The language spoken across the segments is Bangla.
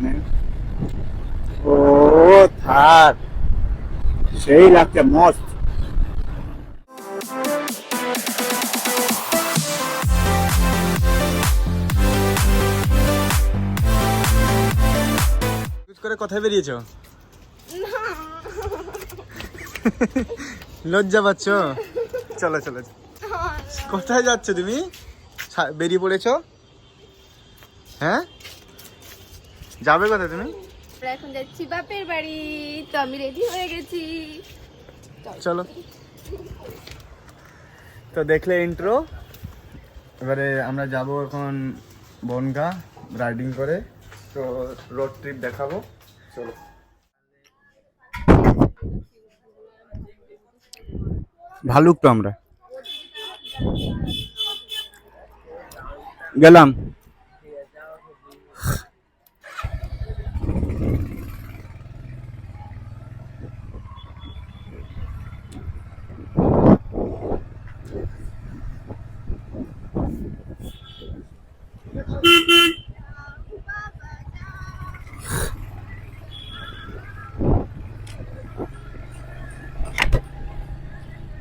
এখানে। ও থার সেই লাগছে মস্ত। করে কোথায় বেরিয়েছো? লজ্জা পাচ্ছ? চলো চলো, কোথায় যাচ্ছ তুমি? বেরিয়ে পড়েছো? হ্যাঁ, যাবে কোথায় তুমি? এখন যাচ্ছি বাপের বাড়ি, তো আমি রেডি হয়ে গেছি। চলো। তো দেখলে ইন্ট্রো, এবারে আমরা যাব এখন বনগাঁ রাইডিং করে, তো রোড ট্রিপ দেখাবো। চলো। ভালুক তো আমরা গেলাম।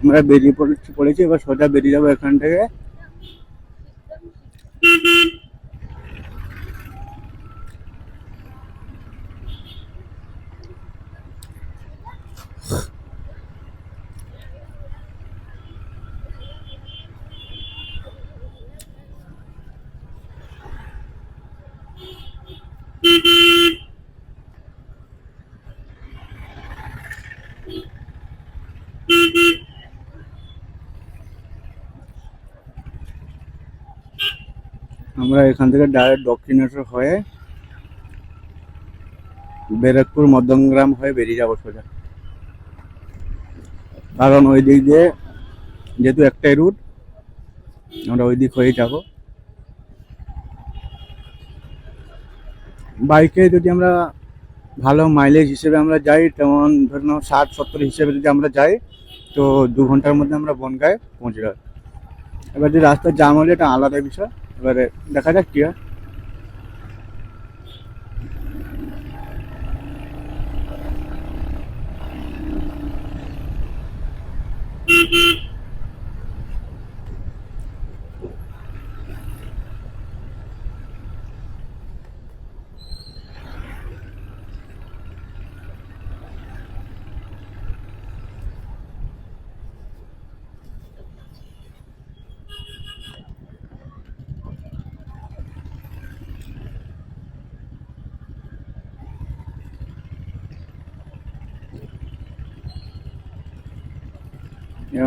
আমরা বেরিয়ে পড়েছি, এবার সোজা বেরিয়ে যাবো এখান থেকে। আমরা এখান থেকে ডাইরেক্ট দক্ষিণেশ্বর হয়ে ব্যারাকপুর মধ্যমগ্রাম হয়ে বেরিয়ে যাবো সোজা, কারণ ওই দিক দিয়ে যেহেতু একটাই রুট, আমরা ওই দিক হয়ে যাব। বাইকে যদি আমরা ভালো মাইলেজ হিসেবে আমরা যাই, তেমন ধরে নাও 60-70 হিসেবে যদি আমরা যাই, তো 2 ঘন্টার মধ্যে আমরা বনগাঁয় পৌঁছে যাব। এবার যদি রাস্তার জাম হলে এটা আলাদা বিষয়, এবারে দেখা যাক কি হয়।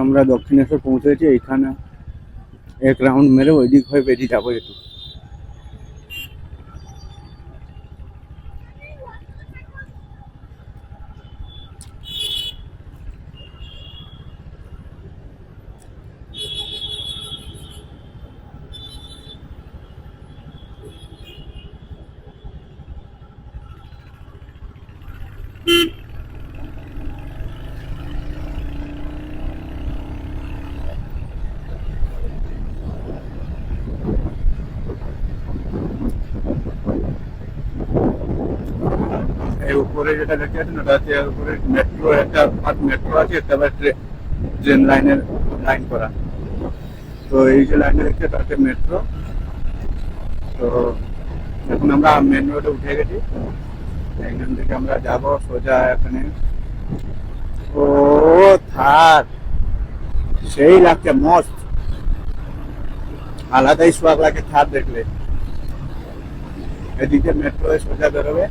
আমরা দক্ষিণেশ্বর পৌঁছেছি, এইখানে এক রাউন্ড মেরে ওই দিক হয়ে বেরিয়ে যাবো একটু। এর উপরে যেটা দেখতে পাচ্ছেন ওটা হচ্ছে, এর উপরে মেট্রো, একটা মেট্রো আছে, একটা ট্রেন লাইনের লাইন করা। তো এই যে লাইনটা দেখছে তাতে মেট্রো। তো এখন আমরা মেন রোডে উঠে গেছি, এখান থেকে আমরা যাব সোজা এখানে। ও থার সেই লাগছে মস্ত, আলাদাই সোয়াগ লাগে থার দেখলে। এদিকে মেট্রো সোজা বেরোবে।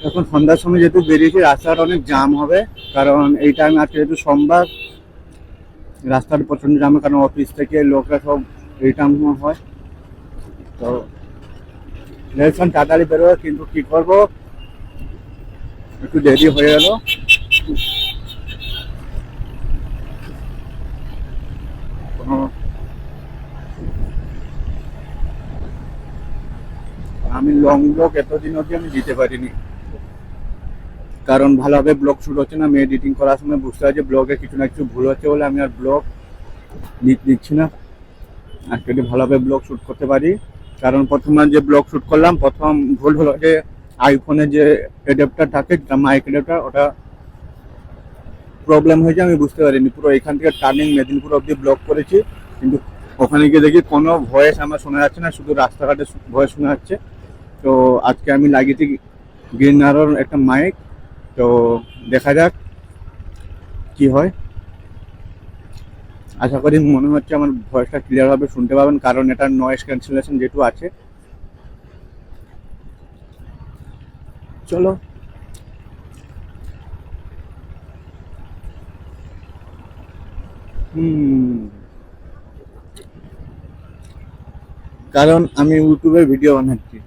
এখন সন্ধ্যার সময় যেহেতু বেরিয়েছি, রাস্তাটা অনেক জাম হবে, কারণ এই টাইম আজকে যেহেতু সোমবার, রাস্তার প্রচন্ড জ্যাম, কারণ অফিস থেকে লোকরা সব রিটার্ন হয়। তো ভেবেছিলাম তাড়াতাড়ি বেরোবে, কিন্তু কি করবো, একটু দেরি হয়ে গেল। আমি লং ব্লগ এতদিন অবধি আমি দিতে পারিনি, কারণ ভালোভাবে ব্লগ শুট হচ্ছে না। আমি এডিটিং করার সময় বুঝতে পারছি ব্লগে কিছু না কিছু ভুল হচ্ছে বলে আমি আর ব্লগ দিচ্ছি না। আর যদি ভালোভাবে ব্লগ শুট করতে পারি, কারণ প্রথমবার যে ব্লগ শুট করলাম, প্রথম ভুল হলো যে আইফোনে যে অ্যাডাপ্টার থাকে, মাইক অ্যাডাপ্টার, ওটা প্রবলেম হয়েছে, আমি বুঝতে পারিনি। পুরো এখান থেকে টার্নিং মেদিনীপুর অব্দি ব্লগ করেছি, কিন্তু ওখানে গিয়ে দেখি কোনো ভয়েস আমার শোনা যাচ্ছে না, শুধু রাস্তাঘাটে ভয়েস শোনা যাচ্ছে। তো আজকে আমি লাগিয়েছি গ্রিন আরোর একটা মাইক, তো দেখা যাক কি হয়। আশা করি, মনে হচ্ছে আমার ভয়েসটা ক্লিয়ারভাবে শুনতে পাবেন, কারণ এটা নয়েজ ক্যান্সেলেশন যেটু আছে। চলো, কারণ আমি ইউটিউবে ভিডিও বানাচ্ছি।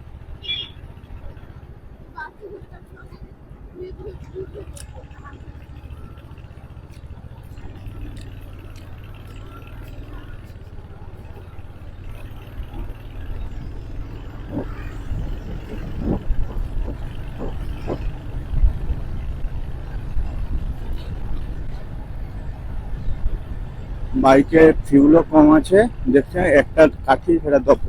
বাইকে ফিউলও কম আছে, দেখছেন একটা কাঠি সেটা দপ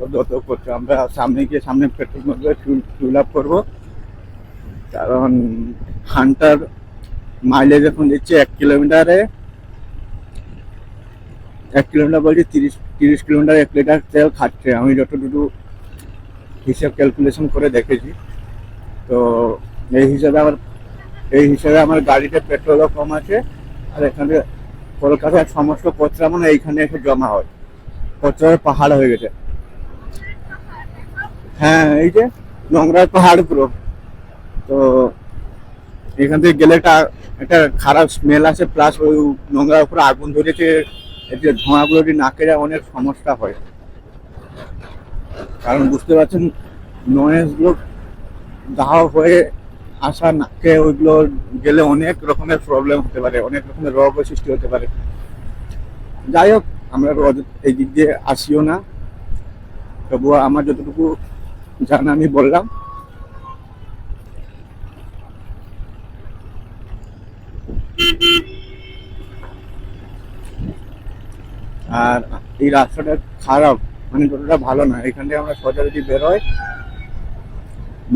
করছে। আমরা সামনে গিয়ে সামনে পেট্রোল পাম্পে ফিউল আপ করবো, কারণ হান্টার মাইলেজ এখন দিচ্ছে 1 কিলোমিটার বলছি 30 কিলোমিটার 1 লিটার তেল খাচ্ছে। আমি যতটুকু হিসাব ক্যালকুলেশন করে দেখেছি, তো এই হিসাবে আমার গাড়িতে পেট্রোলও কম আছে। আর এখানে কলকাতার সমস্ত কচরা মানে এইখানে এসে জমা হয়, কচরার পাহাড় হয়ে গেছে। হ্যাঁ, এই যে নোংরার পাহাড় পুরো। তো এখান থেকে গেলে একটা খারাপ স্মেল আছে, প্লাস ওই নোংরার উপরে আগুন ধরেছে, এই যে ধোঁয়াগুলো যদি নাকে যায় অনেক সমস্যা হয়। কারণ বুঝতে পারছেন, নয়েজগুলো দাহ হয়ে আসা নাকে, ওইগুলো গেলে অনেক রকমের প্রবলেম হতে পারে, অনেক রকমের রোগও সৃষ্টি হতে পারে। যাই হোক, আমরা এই দিক দিয়ে আসিও না, তবুও আমার যতটুকু জানা আমি বললাম। আর এই রাস্তাটা খারাপ, মানে যতটা ভালো না। এখান থেকে আমরা সোজা যদি বেরোয়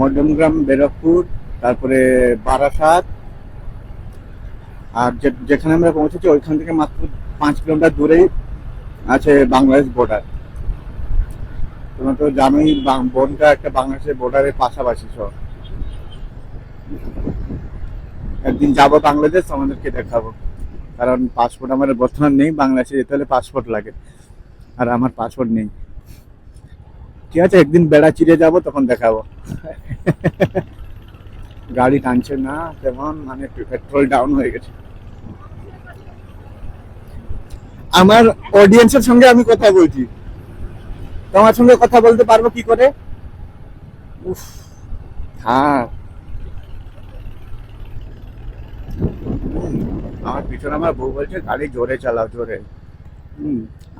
মধ্যমগ্রাম, ব্যারাকপুর, তারপরে বারাসাত, আর যেখানে আমরা পৌঁছেছি ওইখান থেকে মাত্র 5 কিলোমিটার দূরেই আছে বাংলাদেশ বর্ডার। তোমরা তো জানোই বনটা একটা বাংলাদেশের বর্ডারের পাশাপাশি সব। একদিন যাবো বাংলাদেশ, আমাদেরকে দেখাবো, কারণ পাসপোর্ট আমার বর্তমান নেই। বাংলাদেশে যেতে হলে পাসপোর্ট লাগে, আর আমার পাসপোর্ট নেই। ঠিক আছে, একদিন বেড়া চিরে যাবো, তখন দেখাবো। গাড়ি টানছে না তেমন, মানে পেট্রোল ডাউন হয়ে গেছে। আমার অডিয়েন্সের সঙ্গে আমি কথা বলছি, তোমার সঙ্গে কথা বলতে পারবো কি করে? উফ, হ্যাঁ। আমার পিছনে আমার বউ বলছে গাড়ি জোরে চালাও, জোরে।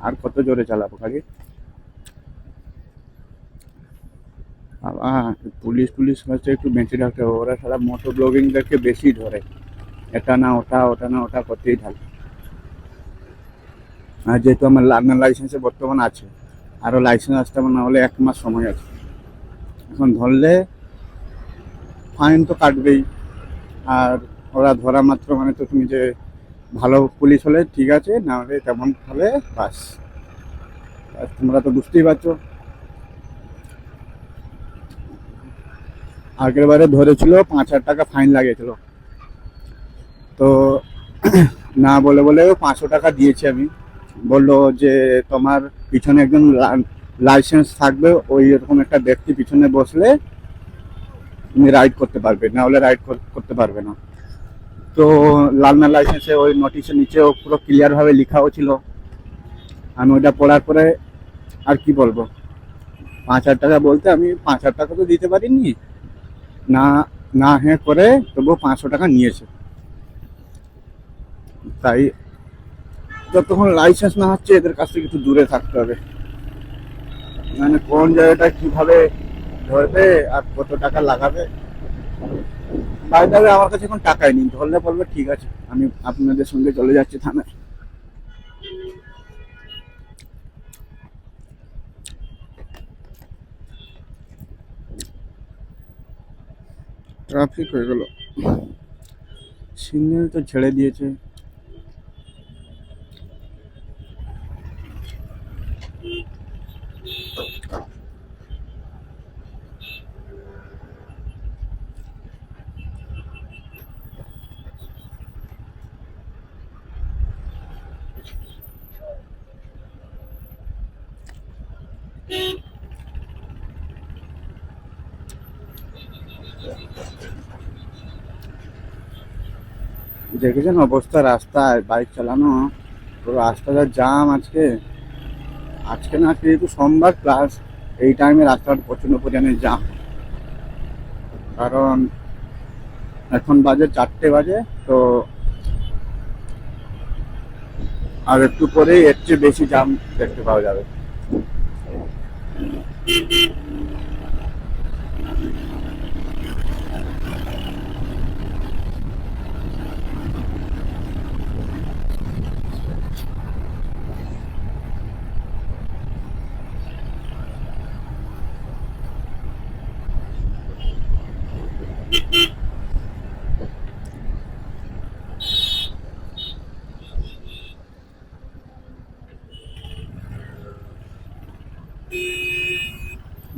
আর কত জোরে চালাবো গাড়ি? পুলিশ হচ্ছে একটু বেঁচে রাখতে হবে। ওরা সারা মোটর ব্লগিংদেরকে বেশি ধরে, এটা না ওটা, ওটা না ওটা করতেই থাকে। আর যেহেতু আমার লার্নার লাইসেন্সে বর্তমান আছে, আরও লাইসেন্স আসতে আমার, না হলে 1 মাস সময় আছে। এখন ধরলে ফাইন তো কাটবেই, আর ওরা ধরা মাত্র মানে তো তুমি যে ভালো পুলিশ হলে ঠিক আছে, না হলে তেমন হলে বাস। তোমরা তো বুঝতেই পারছো, আগের বারে ধরেছিল 5,000 টাকা ফাইন লাগিয়েছিল। তো না বলে 500 টাকা দিয়েছি আমি। বললো যে তোমার পিছনে একজন লাইসেন্স থাকবে, ওই রকম একটা ব্যক্তি পিছনে বসলে তুমি রাইড করতে পারবে, না হলে রাইড করতে পারবে না। তো লার্নার লাইসেন্সে ওই নোটিশের নিচেও পুরো ক্লিয়ার ভাবে লেখাও ছিল। আমি ওটা পড়ার পরে আর কি বলবো, 5,000 টাকা বলতে আমি 5,000 টাকা তো দিতে পারিনি, না না হ্যাঁ করে তবুও 500 টাকা নিয়েছে। তাই যতক্ষণ লাইসেন্স না হচ্ছে এদের কাছ থেকে একটু দূরে থাকতে হবে। মানে কোন জায়গাটা কিভাবে ধরবে আর কত টাকা লাগাবে। বাইরে আমার কাছে এখন টাকাই নেই, ধরলে বলবে ঠিক আছে আমি আপনাদের সঙ্গে চলে যাচ্ছি থানায়। ট্রাফিক হয়ে গেল, সিগন্যাল তো ছেড়ে দিয়েছে। দেখেছেন অবস্থা রাস্তায় বাইক চালানো, পুরো রাস্তাটা জাম আজকে। আজকে না আজকে যেহেতু সোমবার প্লাস এই টাইমে রাস্তাটা প্রচন্ড পরিমাণে জাম। কারণ এখন বাজে 4টে বাজে, তো আর একটু পরেই এর চেয়ে বেশি জাম দেখতে পাওয়া যাবে।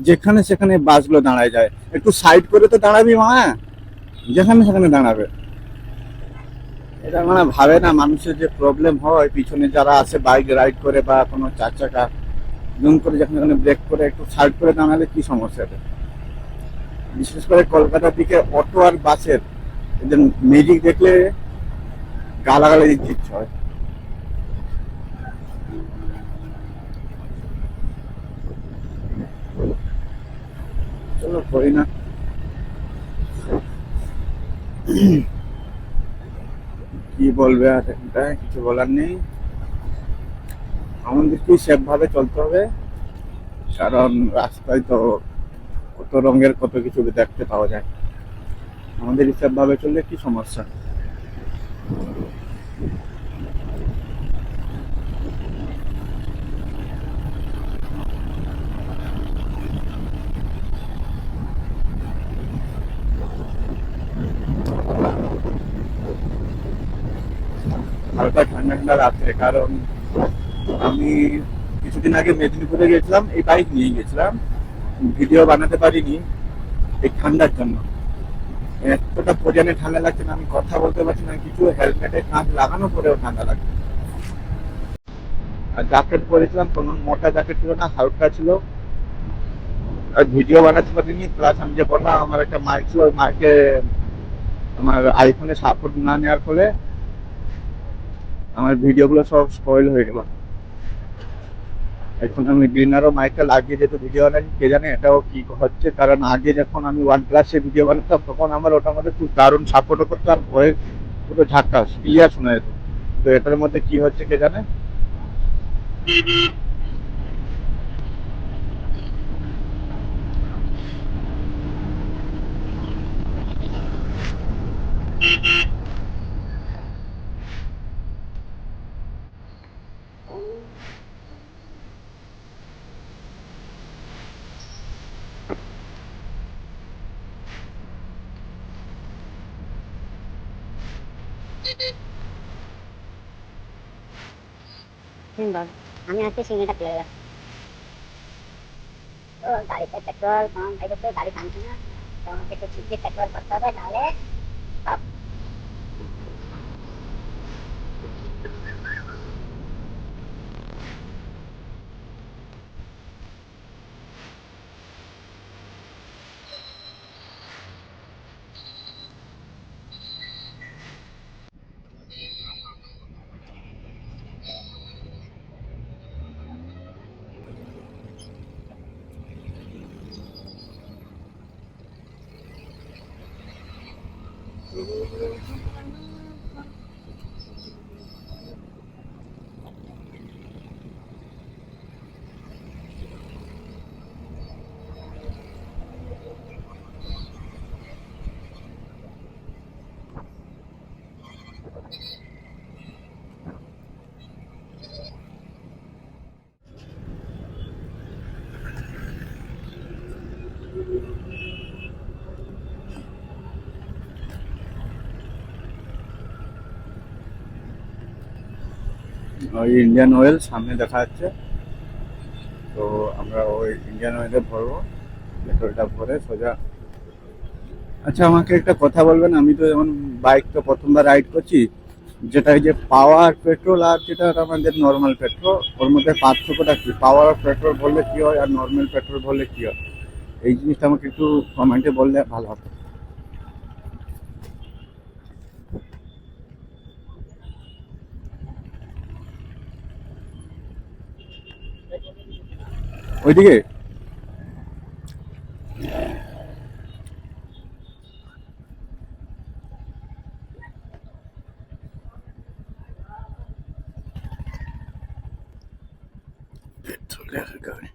যেখানে সেখানে বাসগুলো দাঁড়ায় যায়, একটু সাইড করে তো দাঁড়াবি মা, যেখানে সেখানে দাঁড়াবে। এটা মানে ভাবে না মানুষের যে প্রবলেম হয়, পিছনে যারা আছে বাইক রাইড করে বা কোনো 4 চাকা জুম করে যেখানে যেখানে ব্রেক করে একটু সাইড করে দাঁড়ালে কি সমস্যা এটা। বিশেষ করে কলকাতার দিকে অটো আর বাসের এদের ম্যাজিক দেখলে গালাগালি দিতে ইচ্ছে হয়। চলো করি না, কি বলবে আর এটা কিছু বলার নেই। আমাদেরকেই সেফ ভাবে চলতে হবে, কারণ রাস্তায় তো কত রঙের কত কিছু দেখতে পাওয়া যায়। আমাদের সেফ ভাবে চললে কি সমস্যা। হালকা ঠান্ডা ঠান্ডা রাত্রে, কারণ আমি কিছুদিন আগে মেদিনীপুরে গেছিলাম, এই বাইক নিয়ে গেছিলাম, ভিডিও বানাতে পারিনি এই ঠান্ডার জন্য। এতটা পরিমাণে ঠান্ডা লাগছে না, আমি কথা বলতে পারছি না কিছু, হেলমেটে কাঁচ লাগানো পরেও ঠান্ডা লাগছে। আর জ্যাকেট পরেছিলাম, কোনো মোটা জ্যাকেট ছিল না, হালকা ছিল। আর ভিডিও বানাতে পারিনি, প্লাস আমি যে বললাম আমার একটা মাইক ছিল, ওই মাইকে আমার আইফোনে সাপোর্ট না নেওয়ার ফলে আমার ভিডিওগুলো সব স্পয়েল হয়ে গেল। এখন আমি গ্রিনারও মাইকটা লাগিয়ে যেহেতু ভিডিও বানাই, কে জানে এটাও কি হচ্ছে। কারণ আগে যখন আমি OnePlus-এ ভিডিও বানাতাম তখন আমার ওটার মধ্যে খুব দারুণ সাপোর্টও করতো, আর ভয়েস পুরো ঝাক্কাস ক্লিয়ার শোনা যেত। তো এটার মধ্যে কি হচ্ছে কে জানে। বল, আমি আজকে সিঙ্গিটা পেয়ে গেলাম। তো গাড়িতে পেট্রোল কম হয়ে গেছে, গাড়ি থামছে না। তো আমাকে একটু ঠিক দিয়ে পেট্রোল করতে হবে, নাহলে সব। ওই ইন্ডিয়ান অয়েল সামনে দেখা যাচ্ছে, তো আমরা ওই ইন্ডিয়ান অয়েলে ভরবো, পেট্রোলটা ভরে সোজা। আচ্ছা আমাকে একটা কথা বলবেন, আমি তো যেমন বাইক তো প্রথমবার রাইড করছি, যেটা এই যে পাওয়ার পেট্রোল আর যেটা আমাদের নর্মাল পেট্রোল, ওর মধ্যে পার্থক্যটা কি? পাওয়ার পেট্রোল ভরলে কি হয় আর নর্মাল পেট্রোল ভরলে কি হয়? এই জিনিসটা আমাকে একটু কমেন্টে বললে ভালো হতো। ওইদিকে পেট্রোলের গাড়ি।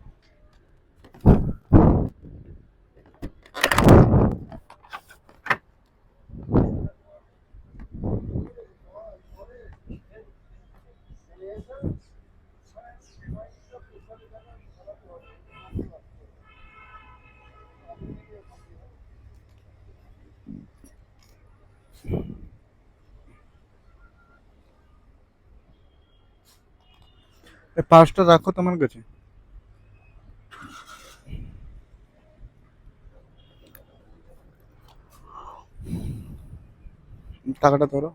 পাঁচটা রাখো তোমার কাছে, টাকাটা ধরো।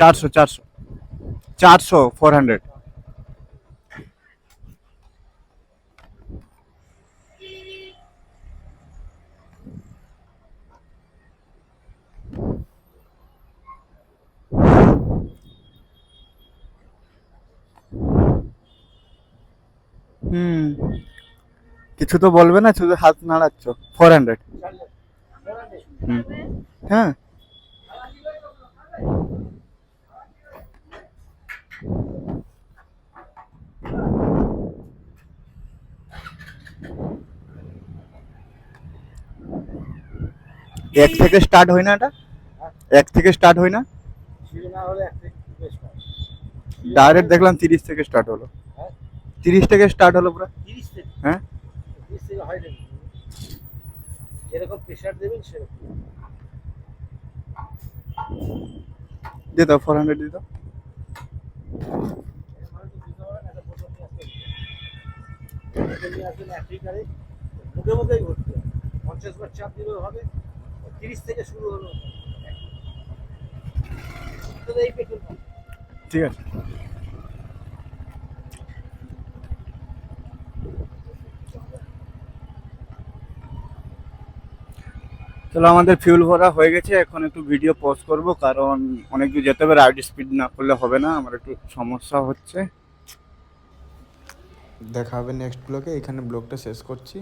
চারশো চারশো 400 400। হুম, কিছু তো বলবে না, শুধু হাত নাড়াচ্ছ। 400। হুম, হ্যাঁ। এক থেকে স্টার্ট হয় না এটা? এক থেকে স্টার্ট হয় না? ডাইরেক্ট দেখলাম 30 থেকে স্টার্ট হলো। 30 থেকে স্টার্ট হলো পুরো। হ্যাঁ, দিয়ে দাও 400 দিয়ে দাও। মুখে মুখেই ঘুরতে 50 বার চাপ দিলেও হবে। 30 থেকে শুরু হলো। এই পেট্রোল ঠিক আছে। চলো আমাদের ফিউল ভরা হয়ে গেছে, এখন একটু ভিডিও পজ করব, কারণ অনেক দূর যেতে হবে, রাইড স্পিড না করলে হবে না, আমার একটু সমস্যা হচ্ছে। দেখা হবে নেক্সট ব্লগে, এখানে ব্লগটা শেষ করছি।